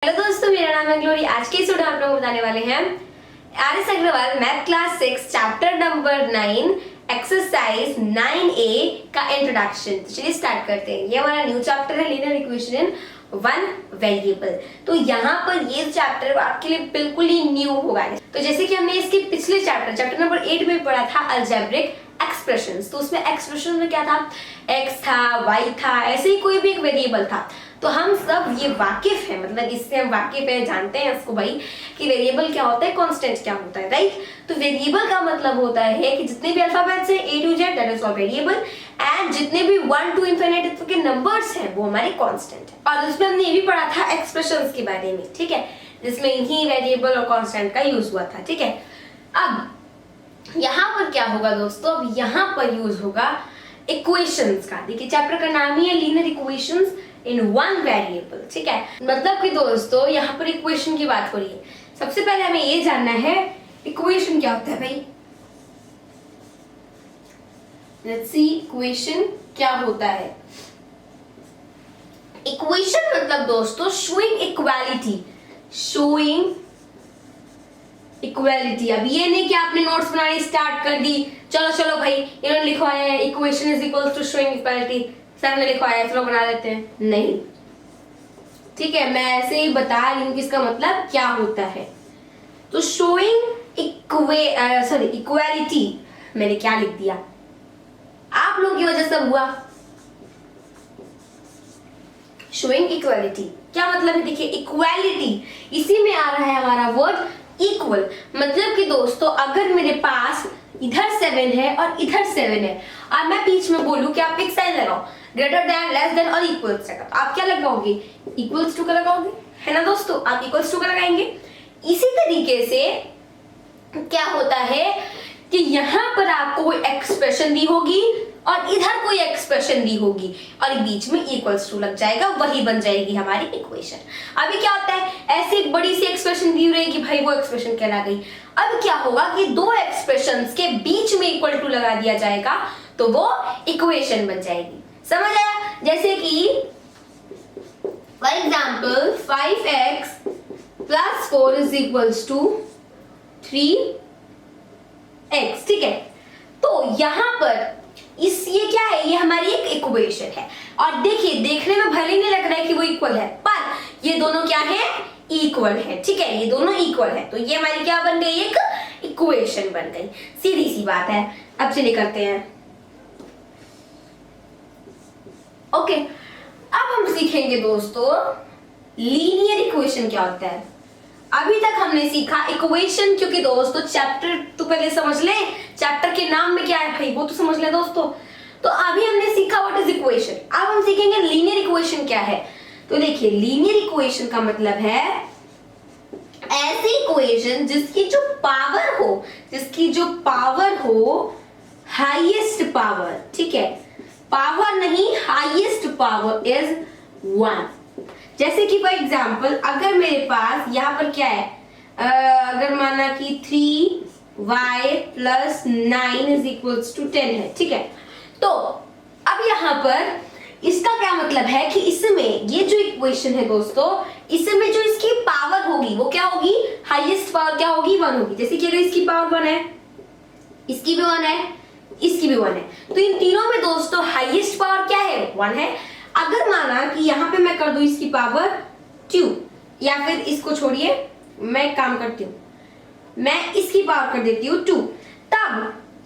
Hello दोस्तों, मेरा नाम है ग्लोरी। आज के इस वीडियो में आप लोगों को बताने वाले हैं R S Agarwal math class 6 chapter number 9 exercise 9A का इंट्रोडक्शन। तो चलिए स्टार्ट करते हैं। ये हमारा न्यू चैप्टर है linear equation in one variable. तो यहाँ पर ये चैप्टर आपके लिए बिल्कुल ही न्यू होगा। तो जैसे कि हमने इसके पिछले चैप्टर नंबर 8 में पढ़ा था अलजेब्रिक एक्सप्रेशंस। तो उसमें एक्सप्रेशन में क्या था, x था, y था, ऐसे ही कोई भी एक वेरिएबल था। तो हम सब ये वाकिफ है, मतलब इससे हम वाकिफ है, जानते हैं इसको भाई कि वेरिएबल क्या होता है, कांस्टेंट क्या होता है, राइट। तो वेरिएबल का मतलब होता है कि जितने भी अल्फाबेट्स हैं A to Z that is called variable, and जितने भी 1 to इन्फिनिटी के नंबर्स हैं वो हमारे कांस्टेंट है। और उसमें हमने ये भी पढ़ा था एक्सप्रेशंस के बारे में, ठीक है, जिसमें इन्हीं वेरिएबल और कांस्टेंट का यूज हुआ था, ठीक है। अब यहाँ पर क्या होगा दोस्तों, अब यहाँ पर यूज होगा इक्वेशंस का। देखिए चैप्टर का नाम ही है linear equations in one variable, ठीक है। मतलब कि दोस्तों यहाँ पर इक्वेशन की बात हो रही है। सबसे पहले हमें ये जानना है इक्वेशन क्या होता है भाई। लेट्स सी इक्वेशन क्या होता है। इक्वेशन मतलब दोस्तों शोइंग इक्वालिटी, शोइंग इक्वालिटी। अब ये नहीं कि आपने नोट्स बनानी स्टार्ट कर दी, चलो चलो भाई इन्होंने लिखवाया है equation is equal to showing equality, sir ने लिखवाया है चलो बना लेते हैं, नहीं, ठीक है। मैं ऐसे ही बता रही हूँ कि इसका मतलब क्या होता है। तो शोइंग इक्वालिटी, मैंने क्या लिख दिया, आप लोगों की वजह से हुआ। शोइंग इक्वालिटी क्या मतलब है, देखिए इक्वालिटी, इसी में आ रहा है हमारा वर्ड इक्वल। मतलब कि दोस्तों अगर मेरे पास इधर 7 है और इधर 7 है और मैं बीच में बोलूं कि आप एक साइन लगाओ, ग्रेटर देन, लेस देन और इक्वल्स का, तो आप क्या लगाओगे, इक्वल्स टू का लगाओगे, है ना दोस्तों, आप इक्वल्स टू का लगाएंगे। इसी तरीके से क्या होता है कि यहाँ पर आपको कोई एक्सप्रेशन दी होगी और इधर कोई एक्सप्रेशन दी होगी और बीच में इक्वल्स टू लग जाएगा, वही बन जाएगी हमारी इक्वेशन। अभी क्या होता है, ऐसी एक बड़ी सी एक्सप्रेशन दी रहेगी भाई, वो एक्सप्रेशन कहला गई। अब क्या होगा कि दो एक्सप्रेशंस के बीच में इक्वल टू लगा दिया जाएगा तो वो इक्वेशन बन जाएगी। समझ आया? जैसे कि फॉर एग्जाम्पल 5x + 4 = 3x, ठीक है। तो यहाँ पर ये क्या है, ये हमारी एक इक्वेशन है। और देखिए देखने में भले नहीं लग रहा है कि वो इक्वल है, पर ये दोनों क्या है, इक्वल है, ठीक है, ये दोनों इक्वल है। तो ये हमारी क्या बन गई, एक इक्वेशन बन गई, सीधी सी बात है। अब चलिए करते हैं ओके। अब हम सीखेंगे दोस्तों लीनियर इक्वेशन क्या होता है। अभी तक हमने सीखा इक्वेशन, क्योंकि दोस्तों चैप्टर तो पहले समझ ले, चैप्टर के नाम में क्या है भाई वो तो समझ ले दोस्तों। तो अभी हमने सीखा व्हाट इज इक्वेशन, अब हम सीखेंगे लीनियर इक्वेशन क्या है। तो देखिए लीनियर इक्वेशन का मतलब है ऐसी इक्वेशन जिसकी जो पावर हो हाईएस्ट पावर, ठीक है, पावर नहीं हाईएस्ट पावर इज 1। जैसे कि फॉर एग्जाम्पल अगर मेरे पास यहाँ पर क्या है, अगर माना कि 3y + 9 = 10 है, ठीक है। तो अब यहाँ पर इसका क्या मतलब है कि इसमें ये जो इक्वेशन है दोस्तों, इसमें जो इसकी पावर होगी वो क्या होगी, हाईएस्ट पावर क्या होगी, 1 होगी। जैसे कि अगर इसकी पावर 1 है, इसकी भी 1 है, इसकी भी 1 है, तो इन तीनों में दोस्तों हाईएस्ट पावर क्या है, 1 है। अगर माना कि यहाँ पे मैं कर दूं इसकी पावर 2, या फिर इसको छोड़िए, मैं एक काम करती हूँ, मैं इसकी पावर कर देती हूँ 2,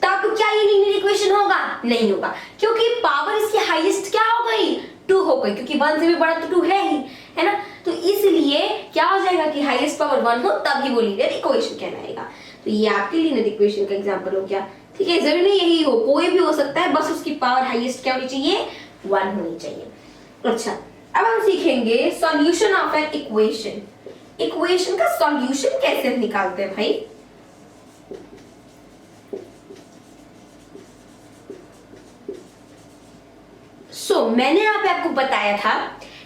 तब क्या ये लीनियर इक्वेशन होगा, नहीं होगा, क्योंकि पावर इसकी हाईएस्ट क्या हो गई, 2 हो गई, क्योंकि 1 से भी बड़ा तो 2 है ही, है ना। तो इसलिए क्या हो जाएगा कि हाईएस्ट पावर 1 हो तभी वो लीनियर इक्वेशन कहलाएगा। तो ये आपकी लीनियर इक्वेशन का एग्जांपल हो गया, ठीक है। जरूरी नहीं यही हो, कोई भी हो सकता है, बस उसकी पावर हाईएस्ट क्या होनी चाहिए, 1 होनी चाहिए। अच्छा, अब हम सीखेंगे solution of an equation. Equation का सॉल्यूशन कैसे निकालते हैं भाई। मैंने यहाँ पे आपको बताया था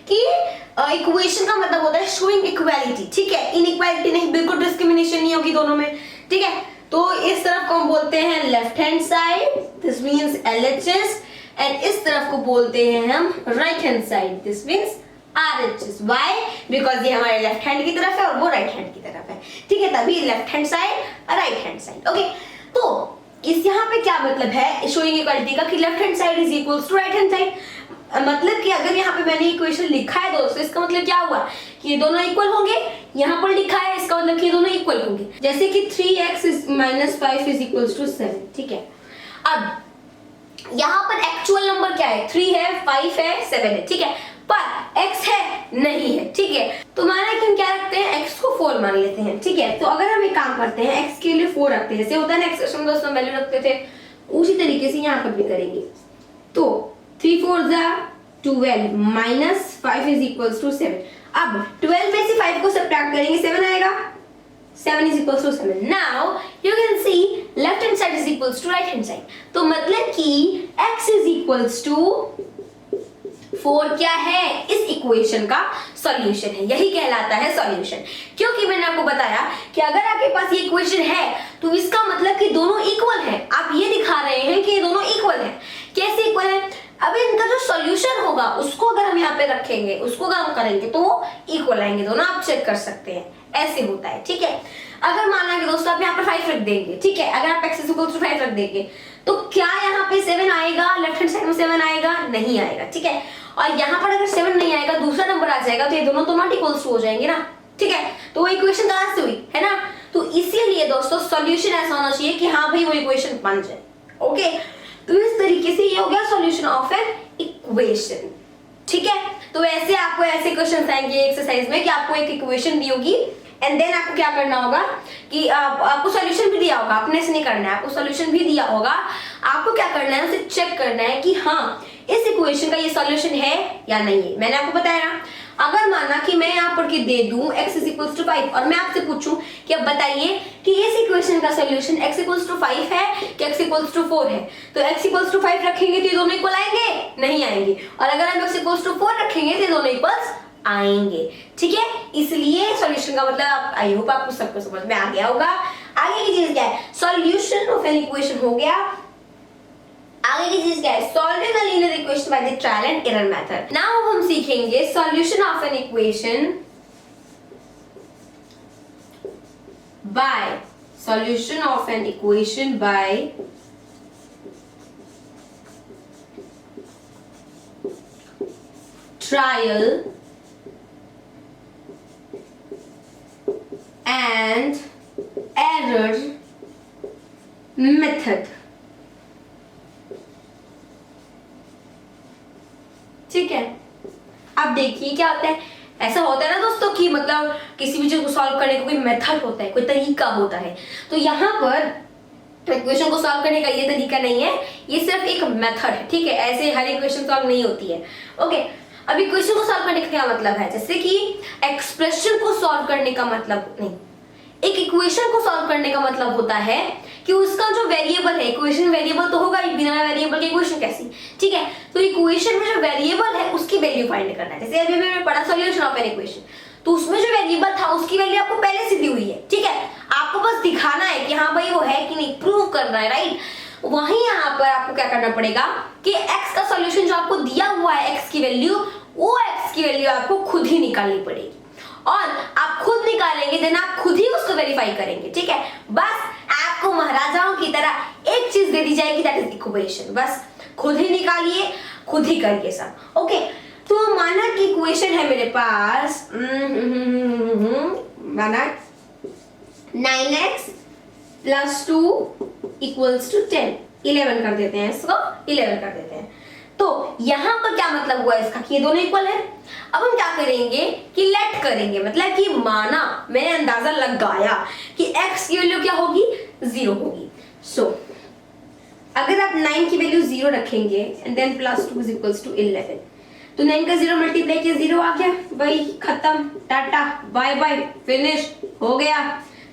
कि इक्वेशन का मतलब होता है शोइंग इक्वालिटी, ठीक है, इनइक्वालिटी नहीं, बिल्कुल डिस्क्रिमिनेशन नहीं होगी दोनों में, ठीक है। तो इस तरफ को हम बोलते हैं left hand side, this means LHS, and इस तरफ को बोलते हैं हम right hand side, this means RHS। Why? Because ये हमारे लेफ्ट हैंड की तरफ है और वो राइट हैंड की तरफ है, ठीक है, तभी left hand side right hand side. Okay, तो इस यहाँ पे क्या मतलब है शोइंग इक्वालिटी का कि left hand side is equals to right hand side. मतलब कि अगर यहाँ पे मैंने इक्वेशन लिखा है दोस्तों, इसका मतलब क्या हुआ कि ये दोनों इक्वल होंगे। यहाँ पर लिखा है इसका मतलब कि ये दोनों इक्वल होंगे, जैसे कि 3x - 5 इज इक्वल्स टू 7, ठीक है। अब यहाँ पर एक्चुअल नंबर क्या है, 3 है, 5 है, 7 है, ठीक है, पर x है नहीं है, ठीक है। तो माना कि हम क्या रखते हैं, x को 4 मान लेते हैं, ठीक है। तो अगर हम एक काम करते हैं, x के लिए 4 रखते हैं, जैसे होता है ना एक्सप्रेशन में दोस्तों वैल्यू रखते थे, उसी तरीके से यहाँ पर भी करेंगे। तो 3 4 12 माइनस 5 इज इक्वल्स टू 7। अब 12 में से 5 को सब्ट्रैक्ट करेंगे, 7 आएगा, 7 is equals to 7. Now you can see left hand side is equals to right hand side. तो मतलब कि x is equals to 4 क्या है, इस इक्वेशन का सॉल्यूशन है, यही कहलाता है सॉल्यूशन। क्योंकि मैंने आपको बताया कि अगर आपके पास ये इक्वेशन है तो इसका मतलब कि दोनों इक्वल हैं। आप ये दिखा रहे हैं कि ये दोनों इक्वल हैं। कैसे इक्वल है? अब इनका जो सॉल्यूशन होगा उसको अगर हम यहाँ पे रखेंगे, उसको अगर हम करेंगे तो वो इक्वल आएंगे दोनों, आप चेक कर सकते हैं, ऐसे होता है, ठीक है। अगर माना कि दोस्तों आप यहाँ पर 5 रख देंगे, ठीक है, अगर आप x = 5 रख देंगे तो क्या यहाँ पे 7 आएगा, लेफ्ट हैंड साइड में 7 आएगा? नहीं आएगा, ठीक है। और यहाँ पर अगर 7 नहीं आएगा, दूसरा नंबर आ जाएगा, तो ये दोनों तो नॉट इक्वल्स टू हो जाएंगे ना, ठीक है। तो वो इक्वेशन कहां से हुई, है ना। तो इसीलिए दोस्तों सॉल्यूशन ऐसा होना चाहिए कि हाँ भाई वो इक्वेशन बन जाए। ओके, तो इस तरीके से ये हो गया सॉल्यूशन ऑफ एन इक्वेशन, ठीक है। तो ऐसे आपको ऐसे क्वेश्चन आएंगे एक्सरसाइज में कि आपको एक इक्वेशन दी होगी एंड देन आपको क्या करना होगा कि आपको सॉल्यूशन भी दिया होगा, अपने से नहीं करना है, आपको सॉल्यूशन भी दिया होगा, आपको क्या करना है, उसे चेक करना है कि हाँ इस इक्वेशन का ये सॉल्यूशन है या नहीं है। मैंने आपको बताया ना, अगर माना कि मैं यहाँ पर के दे दूं x = 5 और मैं आपसे पूछूं कि अब बताइए कि इस इक्वेशन का सॉल्यूशन x = 5 है कि x = 4 है, तो x = 5 रखेंगे तो ये दोनों इक्वल आएंगे? नहीं आएंगे। और अगर हम x = 4 रखेंगे तो ये दोनों इक्वल्स आएंगे, ठीक है। इसलिए सॉल्यूशन का मतलब आई होप आपको सबको समझ में आ गया होगा। आगे की चीज क्या है, सॉल्यूशन ऑफ एन इक्वेशन हो गया। आगे की चीज क्या है, solving a linear equation by the trial and error method. Now हम सीखेंगे solution of an equation by trial and error method, ठीक है। अब देखिए क्या होता है, ऐसा होता है ना दोस्तों कि मतलब किसी भी चीज को सॉल्व करने का कोई मेथड होता है, कोई तरीका होता है। तो यहाँ पर इक्वेशन को सॉल्व करने का ये तरीका नहीं है, ये सिर्फ एक मेथड है, ठीक है। ऐसे हर इक्वेशन सॉल्व नहीं होती है। ओके, अब इक्वेशन को सॉल्व करने का क्या मतलब है, जैसे कि एक्सप्रेशन को सॉल्व करने का मतलब नहीं, एक इक्वेशन को सॉल्व करने का मतलब होता है कि उसका जो वेरिएबल है, इक्वेशन वेरिएबल तो होगा ही, बिना वेरिएबल के इक्वेशन कैसी, ठीक है। तो इक्वेशन में जो वेरिएबल है उसकी वैल्यू फाइंड करना है। जैसे अभी मैंने पढ़ा सॉल्यूशन ऑफ एन इक्वेशन, तो उसमें जो वेरिएबल था उसकी वैल्यू आपको पहले से दी हुई है, ठीक है। आपको बस दिखाना है कि हाँ भाई वो है कि नहीं, प्रूव करना है, राइट। वहीं यहाँ पर आपको क्या करना पड़ेगा कि x का सॉल्यूशन जो आपको दिया हुआ है, x की वैल्यू, वो x की वैल्यू आपको खुद ही निकालनी पड़ेगी और आप खुद निकालेंगे देन आप खुद ही उसको वेरीफाई करेंगे, ठीक है। बस आपको महाराजाओं की तरह एक चीज दे दी जाएगी, दैट इज इक्वेशन। बस खुद ही निकालिए, खुद ही करिए सब। ओके, तो माना कि इक्वेशन है मेरे पास, माना 9x + 2 = 10, 11 कर देते हैं, इसको 11 कर देते हैं। तो यहां पर क्या मतलब हुआ इसका कि ये दोनों इक्वल है। अब हम क्या करेंगे कि लेट करेंगे, मतलब कि माना मैंने अंदाजा लगाया कि x की वैल्यू क्या होगी, 0 होगी। सो अगर आप 9 की वैल्यू 0 रखेंगे एंड देन +2 = 11, तो 9 का 0 मल्टीप्लाई किया 0 आ गया, भाई खत्म, टाटा बाय बाय, फिनिश हो गया।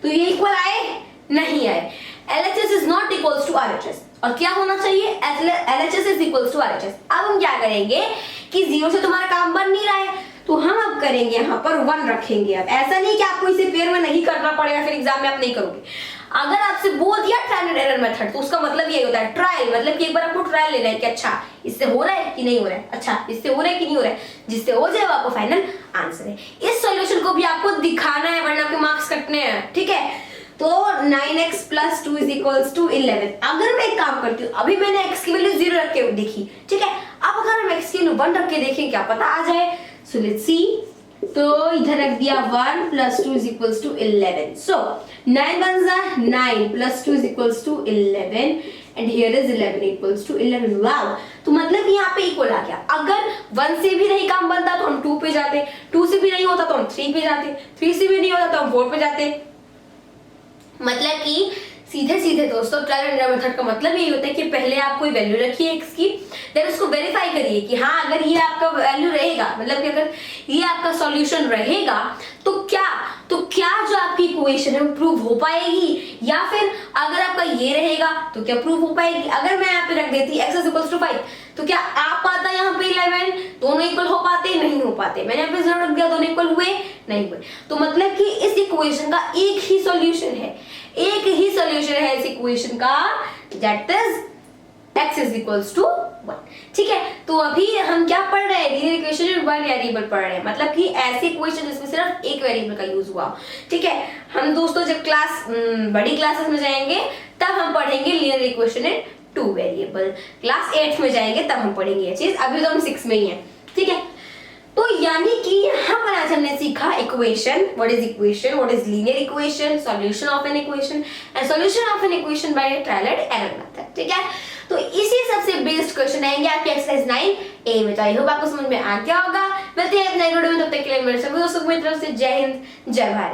तो ये इक्वल आए? नहीं आए। LHS is not equals to RHS, और क्या होना चाहिए, LHS is equals to RHS। अब हम क्या करेंगे कि 0 से तुम्हारा काम बन नहीं रहा है, तो हम अब करेंगे यहाँ पर 1 रखेंगे। अब ऐसा नहीं कि आपको इसे पेयर में नहीं करना पड़ेगा, फिर एग्जाम में आप नहीं करोगे। अगर आपसे बोल दिया ट्रायल एंड एरर मेथड, तो उसका मतलब ये होता है ट्रायल, मतलब कि एक बार आपको ट्रायल लेना है कि अच्छा इससे हो रहा है कि नहीं हो रहा है, अच्छा इससे हो रहा है कि नहीं हो रहा है, जिससे हो जाए वो आपको फाइनल आंसर है। इस सॉल्यूशन को भी आपको दिखाना है वरना आपके मार्क्स कटने हैं, ठीक है। तो 9x + 2 = 11। अगर मैं एक काम करती हूँ, अभी मैंने x की वैल्यू 0 रख के देखी, ठीक है। अब अगर हम x की वैल्यू 1 रख के देखें, क्या पता आ जाए। So let's see. तो इधर रख दिया 1 + 2 = 11। सो 9 1 9 + 2 = 11 and here is 11 = 11। वाओ, तो मतलब यहाँ पे इक्वल आ गया। अगर 1 से भी नहीं काम बनता तो हम 2 पे जाते, 2 से भी नहीं होता तो हम 3 पे जाते, 3 से भी नहीं होता तो हम 4 पे जाते। मतलब कि सीधे सीधे दोस्तों ट्रायल एंड एरर मेथड का मतलब यही होता है कि पहले आप कोई वैल्यू रखिए x की, देन उसको वेरीफाई करिए कि हाँ अगर ये आपका वैल्यू रहेगा, मतलब कि अगर ये आपका सॉल्यूशन रहेगा तो क्या जो आपकी इक्वेशन है वो प्रूव हो पाएगी, या फिर अगर आपका ये रहेगा तो क्या प्रूव हो पाएगी। अगर मैं यहाँ पे रख देती x = 5 तो क्या आ पाता यहाँ पे 11, दोनों इक्वल हो पाते, नहीं हो पाते। मैंने यहाँ पे 0 रख दिया, दोनों इक्वल हुए, नहीं हुए। तो मतलब कि इस इक्वेशन का एक ही सॉल्यूशन है, एक ही सॉल्यूशन है इस इक्वेशन का, दैट इज x = 1, ठीक है। तो अभी हम क्या पढ़ रहे हैं, लीनियर इक्वेशन में 1 वेरिएबल पढ़ रहे हैं, मतलब कि ऐसी इक्वेशन जिसमें सिर्फ एक वेरिएबल का यूज हुआ, ठीक है। हम दोस्तों जब बड़ी क्लासेस में जाएंगे तब हम पढ़ेंगे linear equation in 2 variable. Class 8 में जाएंगे तब हम पढ़ेंगे ये चीज, अभी तो हम 6 में ही हैं, ठीक है। तो यानी कि यहाँ पर आज हमने सीखा equation, what is linear equation, solution of an equation and solution of an equation by trial and error method, ठीक है। तो इसी सबसे बेस्ड क्वेश्चन आएंगे आपके एक्सरसाइज 9A में। तो आई होप आपको समझ में आ गया होगा। मिलते हैं नए वीडियो में, तब तक के लिए मेरे सभी दोस्तों की तरफ से जय हिंद, जय भारत।